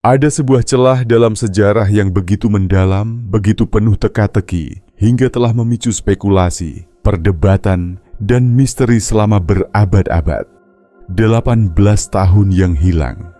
Ada sebuah celah dalam sejarah yang begitu mendalam, begitu penuh teka-teki, hingga telah memicu spekulasi, perdebatan, dan misteri selama berabad-abad. 18 tahun yang hilang.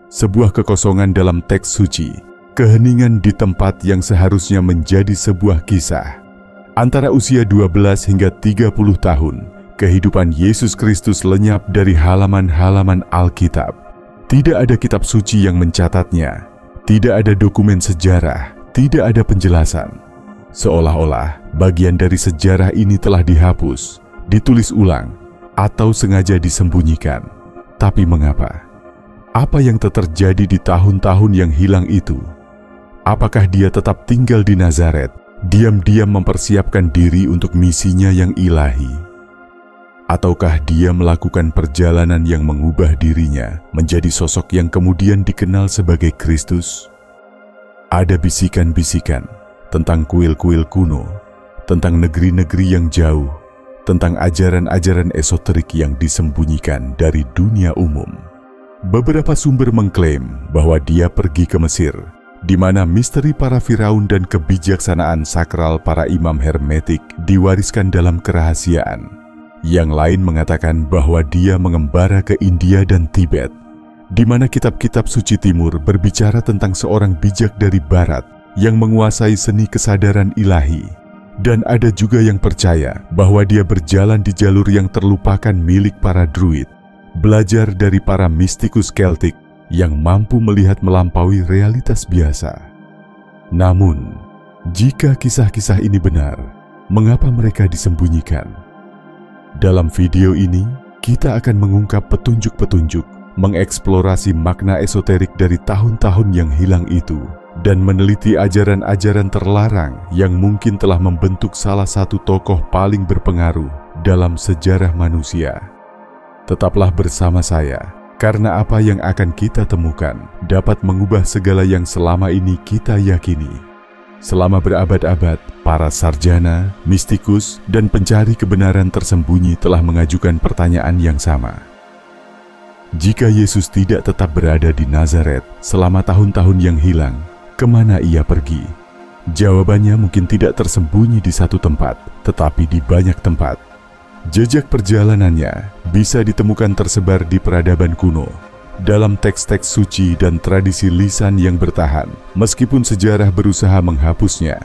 Sebuah kekosongan dalam teks suci, keheningan di tempat yang seharusnya menjadi sebuah kisah. Antara usia 12 hingga 30 tahun, kehidupan Yesus Kristus lenyap dari halaman-halaman Alkitab. Tidak ada kitab suci yang mencatatnya, tidak ada dokumen sejarah, tidak ada penjelasan. Seolah-olah bagian dari sejarah ini telah dihapus, ditulis ulang, atau sengaja disembunyikan. Tapi mengapa? Apa yang terjadi di tahun-tahun yang hilang itu? Apakah dia tetap tinggal di Nazaret, diam-diam mempersiapkan diri untuk misinya yang ilahi? Ataukah dia melakukan perjalanan yang mengubah dirinya menjadi sosok yang kemudian dikenal sebagai Kristus? Ada bisikan-bisikan tentang kuil-kuil kuno, tentang negeri-negeri yang jauh, tentang ajaran-ajaran esoterik yang disembunyikan dari dunia umum. Beberapa sumber mengklaim bahwa dia pergi ke Mesir, di mana misteri para Firaun dan kebijaksanaan sakral para imam hermetik diwariskan dalam kerahasiaan. Yang lain mengatakan bahwa dia mengembara ke India dan Tibet, di mana kitab-kitab suci timur berbicara tentang seorang bijak dari barat yang menguasai seni kesadaran ilahi. Dan ada juga yang percaya bahwa dia berjalan di jalur yang terlupakan milik para druid, belajar dari para mistikus Keltik yang mampu melihat melampaui realitas biasa. Namun, jika kisah-kisah ini benar, mengapa mereka disembunyikan? Dalam video ini, kita akan mengungkap petunjuk-petunjuk, mengeksplorasi makna esoterik dari tahun-tahun yang hilang itu, dan meneliti ajaran-ajaran terlarang yang mungkin telah membentuk salah satu tokoh paling berpengaruh dalam sejarah manusia. Tetaplah bersama saya, karena apa yang akan kita temukan dapat mengubah segala yang selama ini kita yakini. Selama berabad-abad, para sarjana, mistikus, dan pencari kebenaran tersembunyi telah mengajukan pertanyaan yang sama. Jika Yesus tidak tetap berada di Nazaret selama tahun-tahun yang hilang, kemana ia pergi? Jawabannya mungkin tidak tersembunyi di satu tempat, tetapi di banyak tempat. Jejak perjalanannya bisa ditemukan tersebar di peradaban kuno, dalam teks-teks suci dan tradisi lisan yang bertahan, meskipun sejarah berusaha menghapusnya.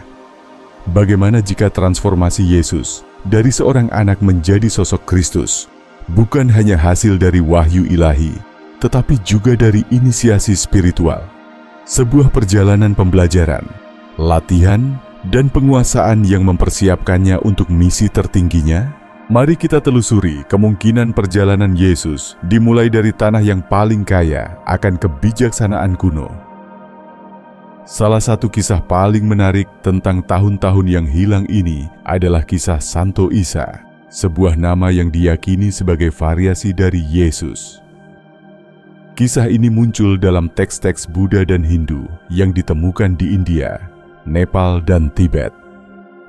Bagaimana jika transformasi Yesus dari seorang anak menjadi sosok Kristus bukan hanya hasil dari wahyu ilahi, tetapi juga dari inisiasi spiritual? Sebuah perjalanan pembelajaran, latihan, dan penguasaan yang mempersiapkannya untuk misi tertingginya? Mari kita telusuri kemungkinan perjalanan Yesus dimulai dari tanah yang paling kaya akan kebijaksanaan kuno. Salah satu kisah paling menarik tentang tahun-tahun yang hilang ini adalah kisah Santo Isa, sebuah nama yang diyakini sebagai variasi dari Yesus. Kisah ini muncul dalam teks-teks Buddha dan Hindu yang ditemukan di India, Nepal, dan Tibet.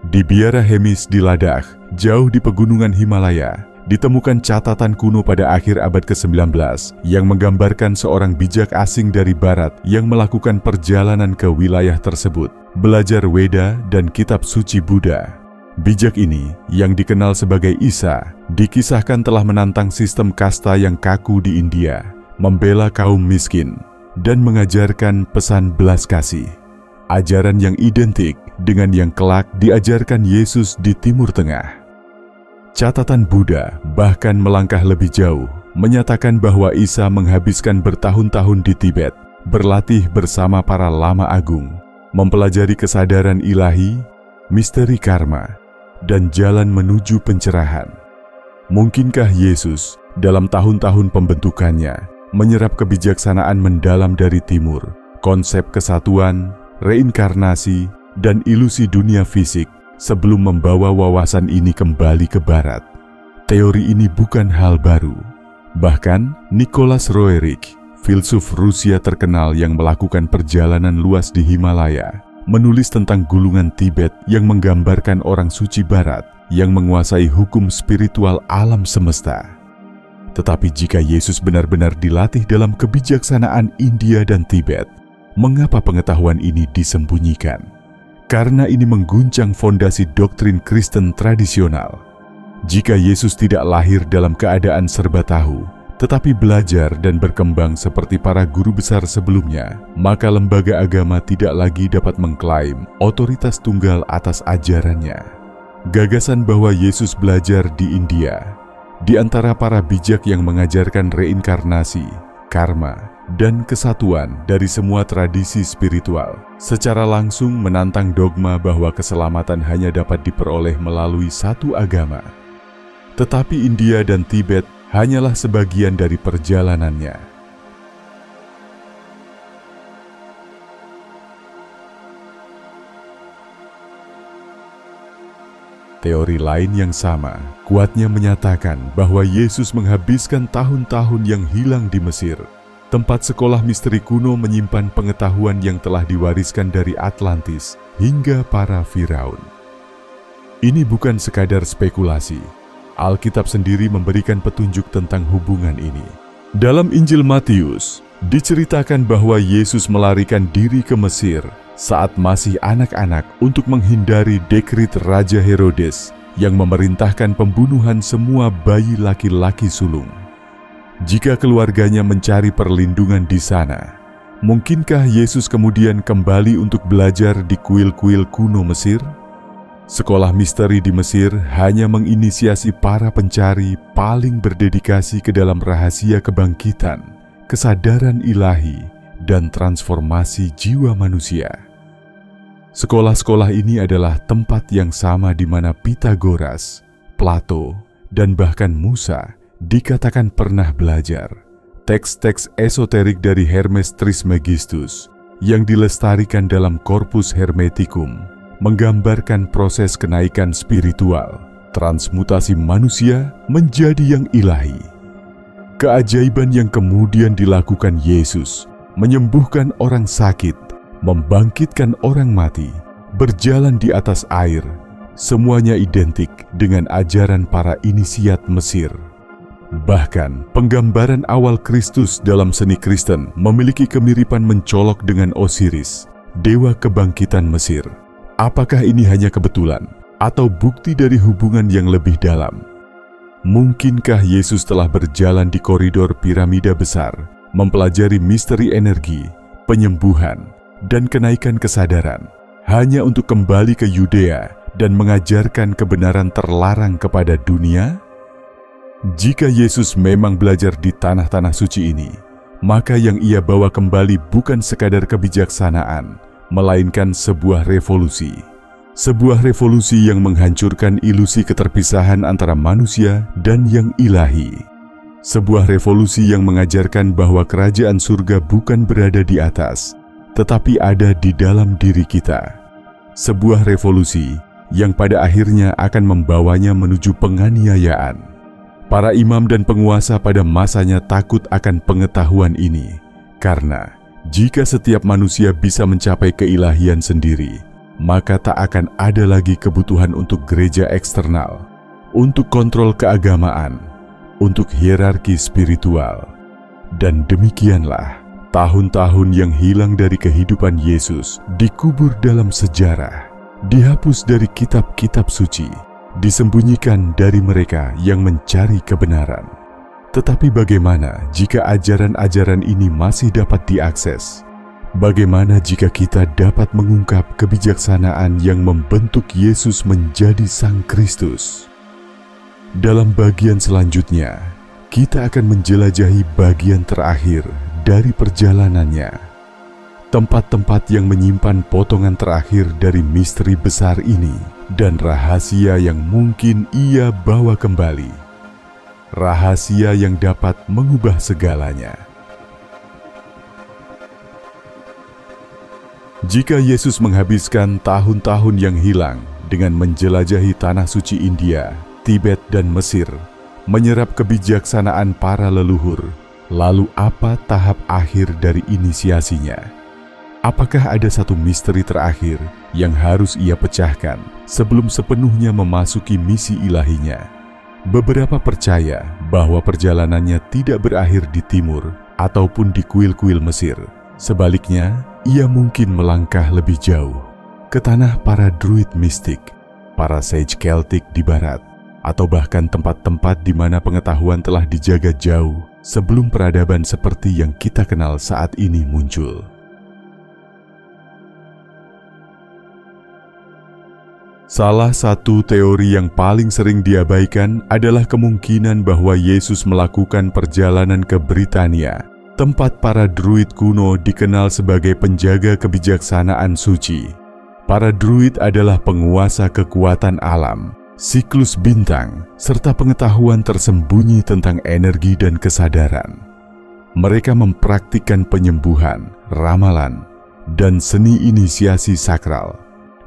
Di Biara Hemis di Ladakh, jauh di pegunungan Himalaya, ditemukan catatan kuno pada akhir abad ke-19 yang menggambarkan seorang bijak asing dari barat yang melakukan perjalanan ke wilayah tersebut, belajar Weda dan kitab suci Buddha. Bijak ini, yang dikenal sebagai Isa, dikisahkan telah menantang sistem kasta yang kaku di India, membela kaum miskin, dan mengajarkan pesan belas kasih. Ajaran yang identik dengan yang kelak diajarkan Yesus di Timur Tengah. Catatan Buddha bahkan melangkah lebih jauh, menyatakan bahwa Isa menghabiskan bertahun-tahun di Tibet, berlatih bersama para lama agung, mempelajari kesadaran ilahi, misteri karma, dan jalan menuju pencerahan. Mungkinkah Yesus dalam tahun-tahun pembentukannya menyerap kebijaksanaan mendalam dari timur, konsep kesatuan, reinkarnasi, dan ilusi dunia fisik sebelum membawa wawasan ini kembali ke barat? Teori ini bukan hal baru. Bahkan Nicholas Roerich, filsuf Rusia terkenal yang melakukan perjalanan luas di Himalaya, menulis tentang gulungan Tibet yang menggambarkan orang suci barat yang menguasai hukum spiritual alam semesta. Tetapi jika Yesus benar-benar dilatih dalam kebijaksanaan India dan Tibet, Mengapa pengetahuan ini disembunyikan? Karena ini mengguncang fondasi doktrin Kristen tradisional. Jika Yesus tidak lahir dalam keadaan serba tahu, tetapi belajar dan berkembang seperti para guru besar sebelumnya, maka lembaga agama tidak lagi dapat mengklaim otoritas tunggal atas ajarannya. Gagasan bahwa Yesus belajar di India, di antara para bijak yang mengajarkan reinkarnasi, karma, dan kesatuan dari semua tradisi spiritual, secara langsung menantang dogma bahwa keselamatan hanya dapat diperoleh melalui satu agama. Tetapi India dan Tibet hanyalah sebagian dari perjalanannya. Teori lain yang sama kuatnya menyatakan bahwa Yesus menghabiskan tahun-tahun yang hilang di Mesir, tempat sekolah misteri kuno menyimpan pengetahuan yang telah diwariskan dari Atlantis hingga para Firaun. Ini bukan sekadar spekulasi. Alkitab sendiri memberikan petunjuk tentang hubungan ini. Dalam Injil Matius, diceritakan bahwa Yesus melarikan diri ke Mesir saat masih anak-anak untuk menghindari dekrit Raja Herodes yang memerintahkan pembunuhan semua bayi laki-laki sulung. Jika keluarganya mencari perlindungan di sana, mungkinkah Yesus kemudian kembali untuk belajar di kuil-kuil kuno Mesir? Sekolah misteri di Mesir hanya menginisiasi para pencari paling berdedikasi ke dalam rahasia kebangkitan, kesadaran ilahi, dan transformasi jiwa manusia. Sekolah-sekolah ini adalah tempat yang sama di mana Pythagoras, Plato, dan bahkan Musa dikatakan pernah belajar. Teks-teks esoterik dari Hermes Trismegistus yang dilestarikan dalam Corpus Hermeticum menggambarkan proses kenaikan spiritual, transmutasi manusia menjadi yang ilahi. Keajaiban yang kemudian dilakukan Yesus, menyembuhkan orang sakit, membangkitkan orang mati, berjalan di atas air, semuanya identik dengan ajaran para inisiat Mesir. Bahkan, penggambaran awal Kristus dalam seni Kristen memiliki kemiripan mencolok dengan Osiris, dewa kebangkitan Mesir. Apakah ini hanya kebetulan atau bukti dari hubungan yang lebih dalam? Mungkinkah Yesus telah berjalan di koridor piramida besar, mempelajari misteri energi, penyembuhan, dan kenaikan kesadaran, hanya untuk kembali ke Yudea dan mengajarkan kebenaran terlarang kepada dunia? Jika Yesus memang belajar di tanah-tanah suci ini, maka yang ia bawa kembali bukan sekadar kebijaksanaan, melainkan sebuah revolusi. Sebuah revolusi yang menghancurkan ilusi keterpisahan antara manusia dan yang ilahi. Sebuah revolusi yang mengajarkan bahwa kerajaan surga bukan berada di atas, tetapi ada di dalam diri kita. Sebuah revolusi yang pada akhirnya akan membawanya menuju penganiayaan. Para imam dan penguasa pada masanya takut akan pengetahuan ini, karena jika setiap manusia bisa mencapai keilahian sendiri, maka tak akan ada lagi kebutuhan untuk gereja eksternal, untuk kontrol keagamaan, untuk hierarki spiritual. Dan demikianlah, tahun-tahun yang hilang dari kehidupan Yesus dikubur dalam sejarah, dihapus dari kitab-kitab suci, disembunyikan dari mereka yang mencari kebenaran. Tetapi bagaimana jika ajaran-ajaran ini masih dapat diakses? Bagaimana jika kita dapat mengungkap kebijaksanaan yang membentuk Yesus menjadi Sang Kristus? Dalam bagian selanjutnya, kita akan menjelajahi bagian terakhir dari perjalanannya. Tempat-tempat yang menyimpan potongan terakhir dari misteri besar ini dan rahasia yang mungkin ia bawa kembali. Rahasia yang dapat mengubah segalanya. Jika Yesus menghabiskan tahun-tahun yang hilang dengan menjelajahi tanah suci India, Tibet, dan Mesir, menyerap kebijaksanaan para leluhur, lalu apa tahap akhir dari inisiasinya? Apakah ada satu misteri terakhir yang harus ia pecahkan sebelum sepenuhnya memasuki misi ilahinya? Beberapa percaya bahwa perjalanannya tidak berakhir di timur ataupun di kuil-kuil Mesir. Sebaliknya, ia mungkin melangkah lebih jauh ke tanah para druid mistik, para sage Celtic di barat, atau bahkan tempat-tempat di mana pengetahuan telah dijaga jauh sebelum peradaban seperti yang kita kenal saat ini muncul. Salah satu teori yang paling sering diabaikan adalah kemungkinan bahwa Yesus melakukan perjalanan ke Britania, tempat para druid kuno dikenal sebagai penjaga kebijaksanaan suci. Para druid adalah penguasa kekuatan alam, siklus bintang, serta pengetahuan tersembunyi tentang energi dan kesadaran. Mereka mempraktikkan penyembuhan, ramalan, dan seni inisiasi sakral,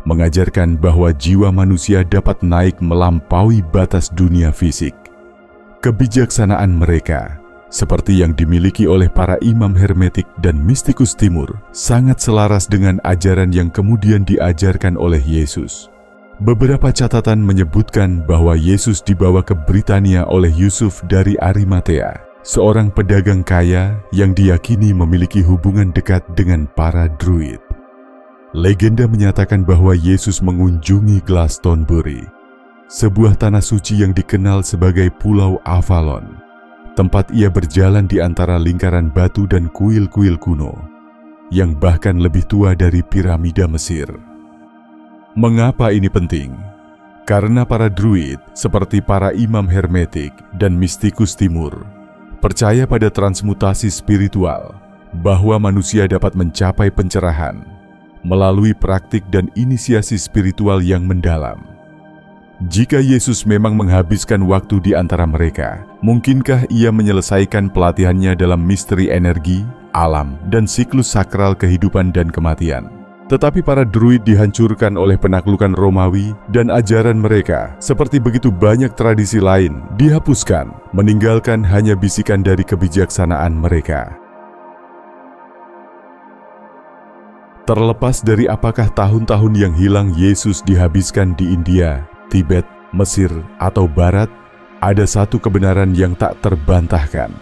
mengajarkan bahwa jiwa manusia dapat naik melampaui batas dunia fisik. Kebijaksanaan mereka, seperti yang dimiliki oleh para imam hermetik dan mistikus timur, sangat selaras dengan ajaran yang kemudian diajarkan oleh Yesus. Beberapa catatan menyebutkan bahwa Yesus dibawa ke Britania oleh Yusuf dari Arimatea, seorang pedagang kaya yang diyakini memiliki hubungan dekat dengan para druid. Legenda menyatakan bahwa Yesus mengunjungi Glastonbury, sebuah tanah suci yang dikenal sebagai Pulau Avalon, tempat ia berjalan di antara lingkaran batu dan kuil-kuil kuno, yang bahkan lebih tua dari piramida Mesir. Mengapa ini penting? Karena para druid, seperti para imam hermetik dan mistikus timur, percaya pada transmutasi spiritual, bahwa manusia dapat mencapai pencerahan melalui praktik dan inisiasi spiritual yang mendalam. Jika Yesus memang menghabiskan waktu di antara mereka, mungkinkah ia menyelesaikan pelatihannya dalam misteri energi, alam, dan siklus sakral kehidupan dan kematian? Tetapi para druid dihancurkan oleh penaklukan Romawi dan ajaran mereka, seperti begitu banyak tradisi lain, dihapuskan, meninggalkan hanya bisikan dari kebijaksanaan mereka. Terlepas dari apakah tahun-tahun yang hilang Yesus dihabiskan di India, Tibet, Mesir, atau Barat, ada satu kebenaran yang tak terbantahkan.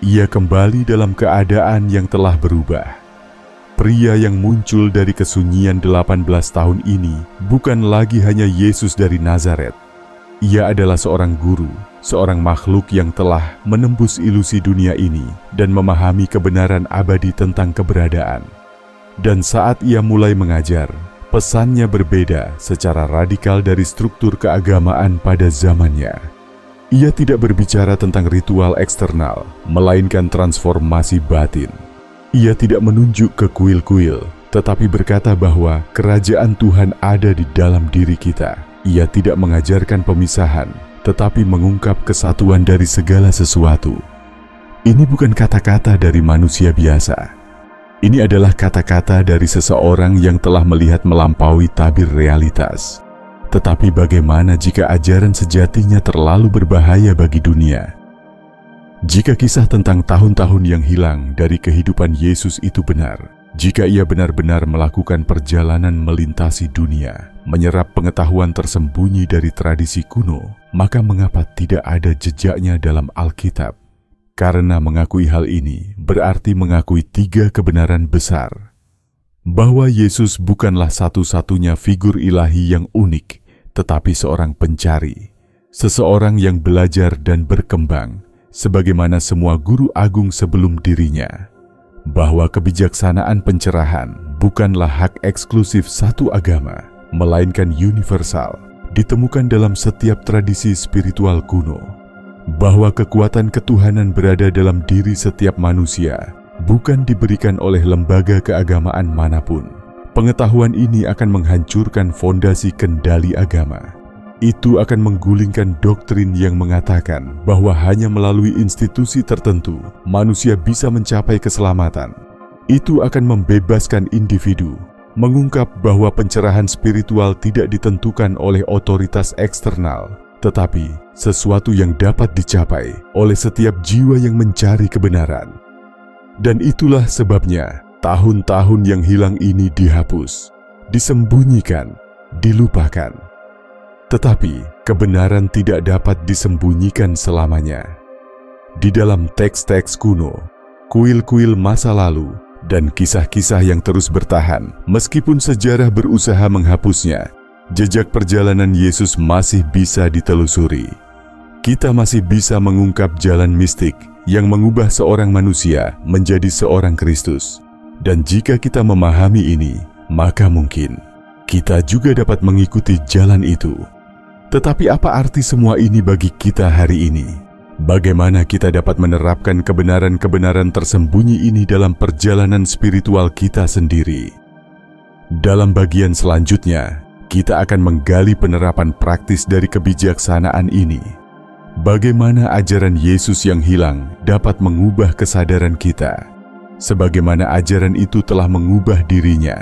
Ia kembali dalam keadaan yang telah berubah. Pria yang muncul dari kesunyian 18 tahun ini bukan lagi hanya Yesus dari Nazaret. Ia adalah seorang guru, seorang makhluk yang telah menembus ilusi dunia ini dan memahami kebenaran abadi tentang keberadaan. Dan saat ia mulai mengajar, pesannya berbeda secara radikal dari struktur keagamaan pada zamannya. Ia tidak berbicara tentang ritual eksternal, melainkan transformasi batin. Ia tidak menunjuk ke kuil-kuil, tetapi berkata bahwa kerajaan Tuhan ada di dalam diri kita. Ia tidak mengajarkan pemisahan, tetapi mengungkap kesatuan dari segala sesuatu. Ini bukan kata-kata dari manusia biasa. Ini adalah kata-kata dari seseorang yang telah melihat melampaui tabir realitas. Tetapi bagaimana jika ajaran sejatinya terlalu berbahaya bagi dunia? Jika kisah tentang tahun-tahun yang hilang dari kehidupan Yesus itu benar, jika ia benar-benar melakukan perjalanan melintasi dunia, menyerap pengetahuan tersembunyi dari tradisi kuno, maka mengapa tidak ada jejaknya dalam Alkitab? Karena mengakui hal ini berarti mengakui 3 kebenaran besar. Bahwa Yesus bukanlah satu-satunya figur ilahi yang unik, tetapi seorang pencari, seseorang yang belajar dan berkembang, sebagaimana semua guru agung sebelum dirinya. Bahwa kebijaksanaan pencerahan bukanlah hak eksklusif satu agama, melainkan universal, ditemukan dalam setiap tradisi spiritual kuno. Bahwa kekuatan ketuhanan berada dalam diri setiap manusia, bukan diberikan oleh lembaga keagamaan manapun. Pengetahuan ini akan menghancurkan fondasi kendali agama. Itu akan menggulingkan doktrin yang mengatakan bahwa hanya melalui institusi tertentu, manusia bisa mencapai keselamatan. Itu akan membebaskan individu, mengungkap bahwa pencerahan spiritual tidak ditentukan oleh otoritas eksternal, tetapi sesuatu yang dapat dicapai oleh setiap jiwa yang mencari kebenaran. Dan itulah sebabnya tahun-tahun yang hilang ini dihapus, disembunyikan, dilupakan. Tetapi kebenaran tidak dapat disembunyikan selamanya. Di dalam teks-teks kuno, kuil-kuil masa lalu, dan kisah-kisah yang terus bertahan. Meskipun sejarah berusaha menghapusnya, jejak perjalanan Yesus masih bisa ditelusuri. Kita masih bisa mengungkap jalan mistik yang mengubah seorang manusia menjadi seorang Kristus. Dan jika kita memahami ini, maka mungkin kita juga dapat mengikuti jalan itu. Tetapi apa arti semua ini bagi kita hari ini? Bagaimana kita dapat menerapkan kebenaran-kebenaran tersembunyi ini dalam perjalanan spiritual kita sendiri? Dalam bagian selanjutnya, kita akan menggali penerapan praktis dari kebijaksanaan ini. Bagaimana ajaran Yesus yang hilang dapat mengubah kesadaran kita, sebagaimana ajaran itu telah mengubah dirinya.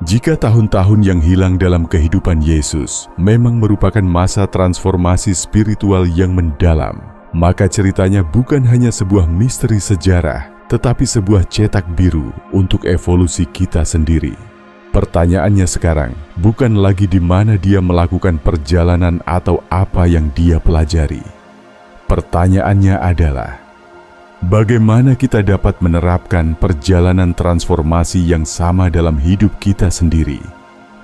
Jika tahun-tahun yang hilang dalam kehidupan Yesus memang merupakan masa transformasi spiritual yang mendalam, maka ceritanya bukan hanya sebuah misteri sejarah, tetapi sebuah cetak biru untuk evolusi kita sendiri. Pertanyaannya sekarang bukan lagi di mana dia melakukan perjalanan atau apa yang dia pelajari. Pertanyaannya adalah, bagaimana kita dapat menerapkan perjalanan transformasi yang sama dalam hidup kita sendiri?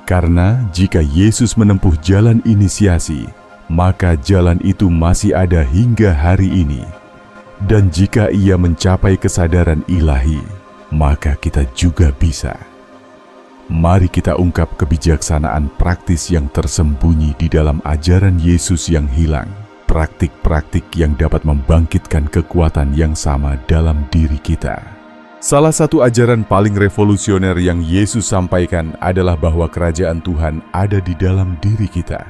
Karena jika Yesus menempuh jalan inisiasi, maka jalan itu masih ada hingga hari ini. Dan jika ia mencapai kesadaran ilahi, maka kita juga bisa. Mari kita ungkap kebijaksanaan praktis yang tersembunyi di dalam ajaran Yesus yang hilang. Praktik-praktik yang dapat membangkitkan kekuatan yang sama dalam diri kita. Salah satu ajaran paling revolusioner yang Yesus sampaikan adalah bahwa kerajaan Tuhan ada di dalam diri kita.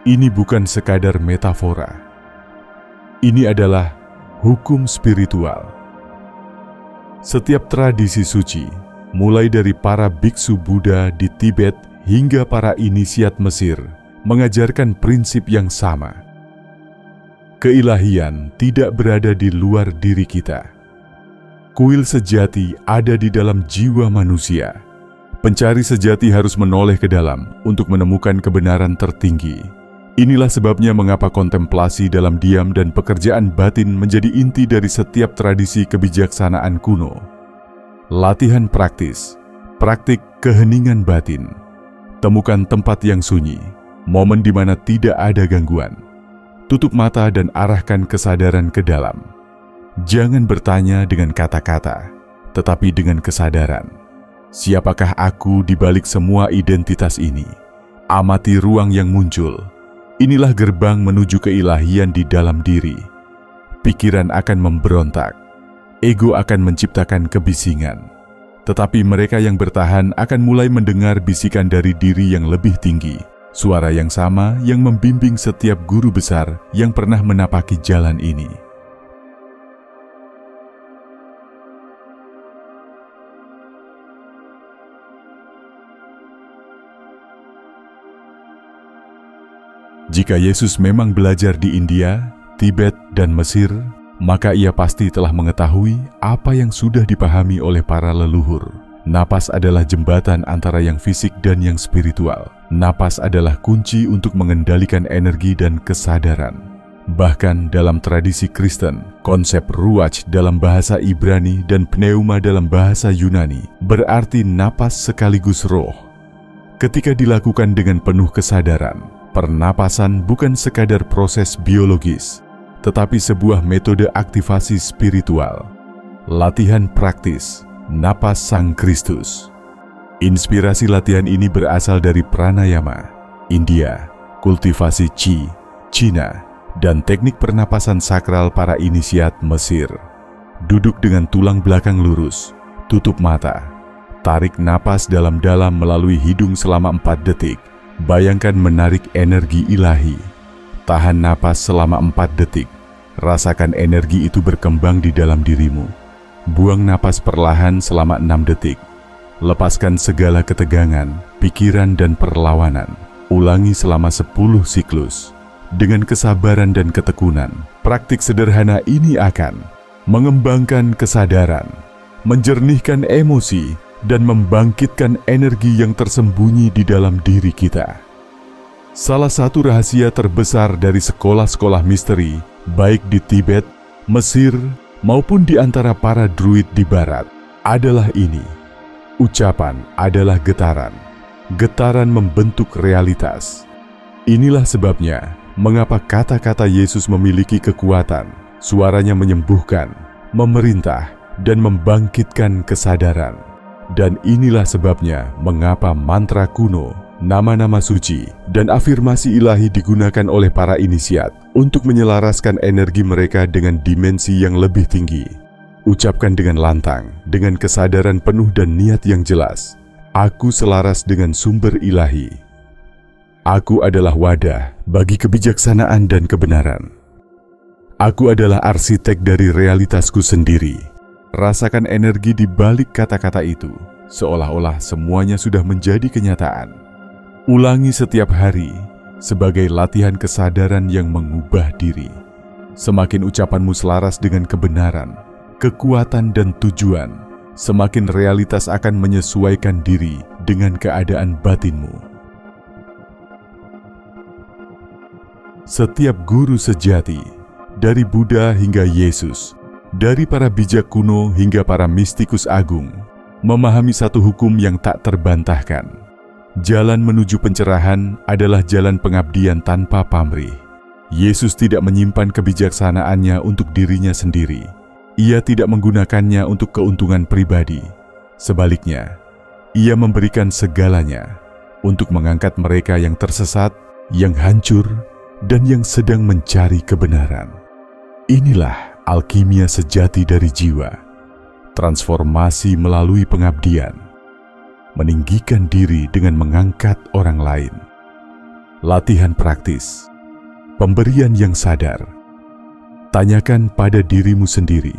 Ini bukan sekadar metafora. Ini adalah hukum spiritual. Setiap tradisi suci, mulai dari para biksu Buddha di Tibet hingga para inisiat Mesir, mengajarkan prinsip yang sama. Keilahian tidak berada di luar diri kita. Kuil sejati ada di dalam jiwa manusia. Pencari sejati harus menoleh ke dalam untuk menemukan kebenaran tertinggi. Inilah sebabnya mengapa kontemplasi dalam diam dan pekerjaan batin menjadi inti dari setiap tradisi kebijaksanaan kuno. Latihan praktis, praktik keheningan batin. Temukan tempat yang sunyi, momen di mana tidak ada gangguan. Tutup mata dan arahkan kesadaran ke dalam. Jangan bertanya dengan kata-kata, tetapi dengan kesadaran. Siapakah aku di balik semua identitas ini? Amati ruang yang muncul. Inilah gerbang menuju keilahian di dalam diri. Pikiran akan memberontak. Ego akan menciptakan kebisingan. Tetapi mereka yang bertahan akan mulai mendengar bisikan dari diri yang lebih tinggi. Suara yang sama yang membimbing setiap guru besar yang pernah menapaki jalan ini. Jika Yesus memang belajar di India, Tibet, dan Mesir, maka ia pasti telah mengetahui apa yang sudah dipahami oleh para leluhur. Napas adalah jembatan antara yang fisik dan yang spiritual. Napas adalah kunci untuk mengendalikan energi dan kesadaran. Bahkan dalam tradisi Kristen, konsep ruach dalam bahasa Ibrani dan pneuma dalam bahasa Yunani berarti napas sekaligus roh. Ketika dilakukan dengan penuh kesadaran, pernapasan bukan sekadar proses biologis, tetapi sebuah metode aktivasi spiritual. Latihan praktis, napas Sang Kristus. Inspirasi latihan ini berasal dari pranayama, India, kultivasi Qi, Cina, dan teknik pernapasan sakral para inisiat Mesir. Duduk dengan tulang belakang lurus, tutup mata, tarik napas dalam-dalam melalui hidung selama 4 detik. Bayangkan menarik energi ilahi. Tahan napas selama 4 detik. Rasakan energi itu berkembang di dalam dirimu. Buang napas perlahan selama 6 detik. Lepaskan segala ketegangan, pikiran, dan perlawanan. Ulangi selama 10 siklus. Dengan kesabaran dan ketekunan, praktik sederhana ini akan mengembangkan kesadaran, menjernihkan emosi, dan membangkitkan energi yang tersembunyi di dalam diri kita. Salah satu rahasia terbesar dari sekolah-sekolah misteri baik di Tibet, Mesir, maupun di antara para druid di barat, adalah ini. Ucapan adalah getaran. Getaran membentuk realitas. Inilah sebabnya mengapa kata-kata Yesus memiliki kekuatan. Suaranya menyembuhkan, memerintah, dan membangkitkan kesadaran. Dan inilah sebabnya mengapa mantra kuno, nama-nama suci, dan afirmasi ilahi digunakan oleh para inisiat untuk menyelaraskan energi mereka dengan dimensi yang lebih tinggi. Ucapkan dengan lantang, dengan kesadaran penuh dan niat yang jelas, "Aku selaras dengan sumber ilahi. Aku adalah wadah bagi kebijaksanaan dan kebenaran. Aku adalah arsitek dari realitasku sendiri." Rasakan energi di balik kata-kata itu, seolah-olah semuanya sudah menjadi kenyataan. Ulangi setiap hari sebagai latihan kesadaran yang mengubah diri. Semakin ucapanmu selaras dengan kebenaran, kekuatan dan tujuan, semakin realitas akan menyesuaikan diri dengan keadaan batinmu. Setiap guru sejati, dari Buddha hingga Yesus, dari para bijak kuno hingga para mistikus agung, memahami satu hukum yang tak terbantahkan. Jalan menuju pencerahan adalah jalan pengabdian tanpa pamrih. Yesus tidak menyimpan kebijaksanaannya untuk dirinya sendiri. Ia tidak menggunakannya untuk keuntungan pribadi. Sebaliknya, ia memberikan segalanya untuk mengangkat mereka yang tersesat, yang hancur, dan yang sedang mencari kebenaran. Inilah alkimia sejati dari jiwa, transformasi melalui pengabdian, meninggikan diri dengan mengangkat orang lain. Latihan praktis, pemberian yang sadar. Tanyakan pada dirimu sendiri,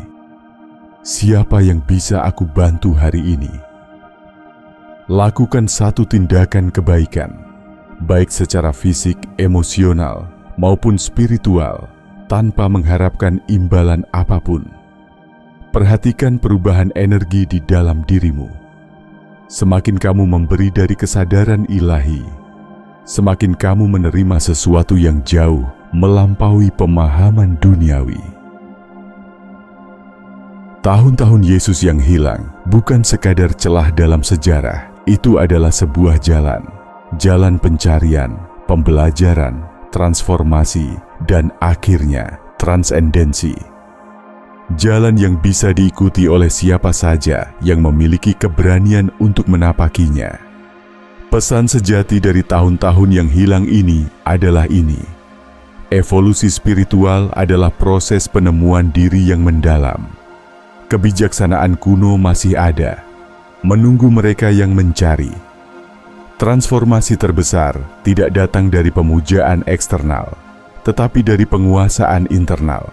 siapa yang bisa aku bantu hari ini? Lakukan satu tindakan kebaikan, baik secara fisik, emosional, maupun spiritual, tanpa mengharapkan imbalan apapun. Perhatikan perubahan energi di dalam dirimu. Semakin kamu memberi dari kesadaran ilahi, semakin kamu menerima sesuatu yang jauh melampaui pemahaman duniawi. Tahun-tahun Yesus yang hilang bukan sekadar celah dalam sejarah. Itu adalah sebuah jalan. Jalan pencarian, pembelajaran, transformasi, dan akhirnya transendensi. Jalan yang bisa diikuti oleh siapa saja yang memiliki keberanian untuk menapakinya. Pesan sejati dari tahun-tahun yang hilang ini adalah ini. Evolusi spiritual adalah proses penemuan diri yang mendalam. Kebijaksanaan kuno masih ada, menunggu mereka yang mencari. Transformasi terbesar tidak datang dari pemujaan eksternal, tetapi dari penguasaan internal.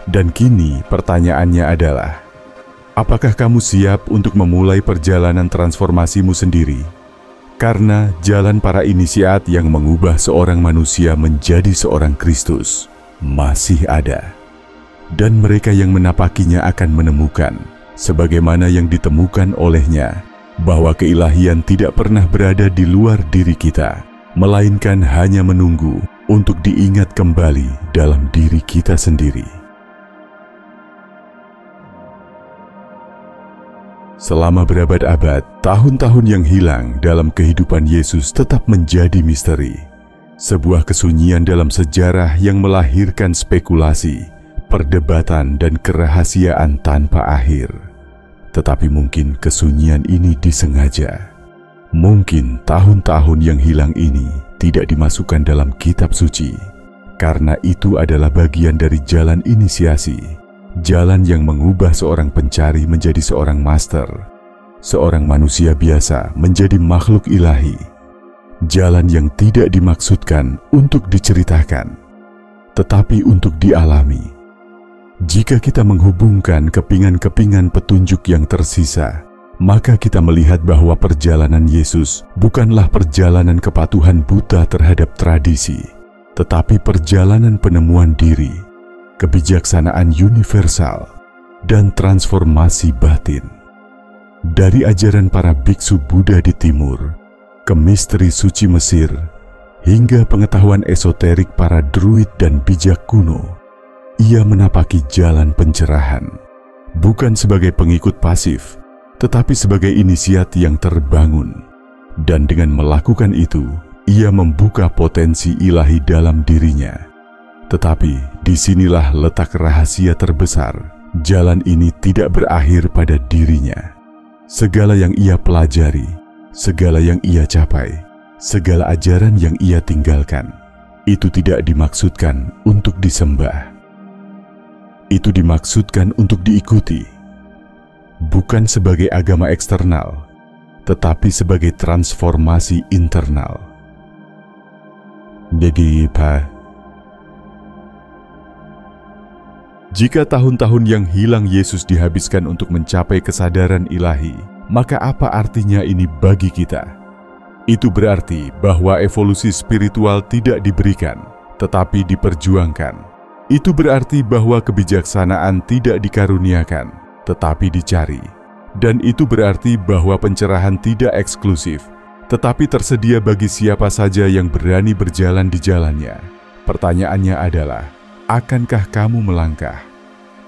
Dan kini pertanyaannya adalah, apakah kamu siap untuk memulai perjalanan transformasimu sendiri? Karena jalan para inisiat yang mengubah seorang manusia menjadi seorang Kristus masih ada. Dan mereka yang menapakinya akan menemukan, sebagaimana yang ditemukan olehnya, bahwa keilahian tidak pernah berada di luar diri kita, melainkan hanya menunggu untuk diingat kembali dalam diri kita sendiri. Selama berabad-abad, tahun-tahun yang hilang dalam kehidupan Yesus tetap menjadi misteri. Sebuah kesunyian dalam sejarah yang melahirkan spekulasi, perdebatan, dan kerahasiaan tanpa akhir. Tetapi mungkin kesunyian ini disengaja. Mungkin tahun-tahun yang hilang ini tidak dimasukkan dalam kitab suci, karena itu adalah bagian dari jalan inisiasi. Jalan yang mengubah seorang pencari menjadi seorang master, seorang manusia biasa menjadi makhluk ilahi. Jalan yang tidak dimaksudkan untuk diceritakan, tetapi untuk dialami. Jika kita menghubungkan kepingan-kepingan petunjuk yang tersisa, maka kita melihat bahwa perjalanan Yesus bukanlah perjalanan kepatuhan buta terhadap tradisi, tetapi perjalanan penemuan diri, kebijaksanaan universal, dan transformasi batin. Dari ajaran para biksu Buddha di timur, ke misteri suci Mesir, hingga pengetahuan esoterik para druid dan bijak kuno, ia menapaki jalan pencerahan, bukan sebagai pengikut pasif, tetapi sebagai inisiat yang terbangun. Dan dengan melakukan itu, ia membuka potensi ilahi dalam dirinya. Tetapi disinilah letak rahasia terbesar. Jalan ini tidak berakhir pada dirinya. Segala yang ia pelajari, segala yang ia capai, segala ajaran yang ia tinggalkan, itu tidak dimaksudkan untuk disembah. Itu dimaksudkan untuk diikuti, bukan sebagai agama eksternal, tetapi sebagai transformasi internal. Jika tahun-tahun yang hilang Yesus dihabiskan untuk mencapai kesadaran ilahi, maka apa artinya ini bagi kita? Itu berarti bahwa evolusi spiritual tidak diberikan, tetapi diperjuangkan. Itu berarti bahwa kebijaksanaan tidak dikaruniakan, tetapi dicari. Dan itu berarti bahwa pencerahan tidak eksklusif, tetapi tersedia bagi siapa saja yang berani berjalan di jalannya. Pertanyaannya adalah, akankah kamu melangkah?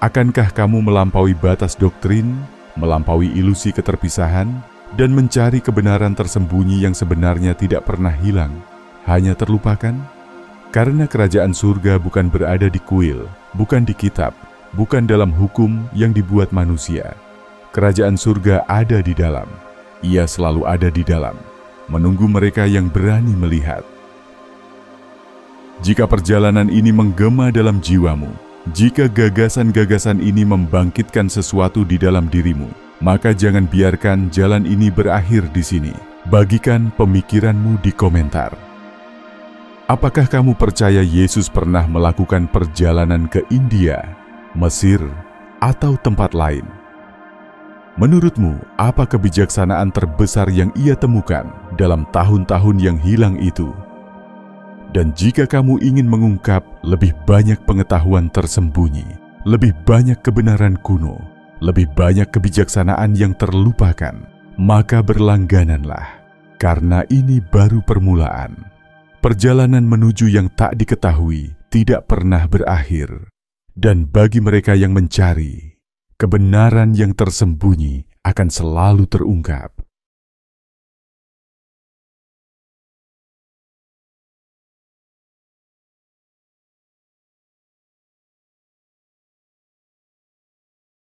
Akankah kamu melampaui batas doktrin, melampaui ilusi keterpisahan, dan mencari kebenaran tersembunyi yang sebenarnya tidak pernah hilang, hanya terlupakan? Karena kerajaan surga bukan berada di kuil, bukan di kitab, bukan dalam hukum yang dibuat manusia. Kerajaan surga ada di dalam. Ia selalu ada di dalam, menunggu mereka yang berani melihat. Jika perjalanan ini menggema dalam jiwamu, jika gagasan-gagasan ini membangkitkan sesuatu di dalam dirimu, maka jangan biarkan jalan ini berakhir di sini. Bagikan pemikiranmu di komentar. Apakah kamu percaya Yesus pernah melakukan perjalanan ke India, Mesir, atau tempat lain? Menurutmu, apa kebijaksanaan terbesar yang ia temukan dalam tahun-tahun yang hilang itu? Dan jika kamu ingin mengungkap lebih banyak pengetahuan tersembunyi, lebih banyak kebenaran kuno, lebih banyak kebijaksanaan yang terlupakan, maka berlanggananlah, karena ini baru permulaan. Perjalanan menuju yang tak diketahui tidak pernah berakhir. Dan bagi mereka yang mencari, kebenaran yang tersembunyi akan selalu terungkap.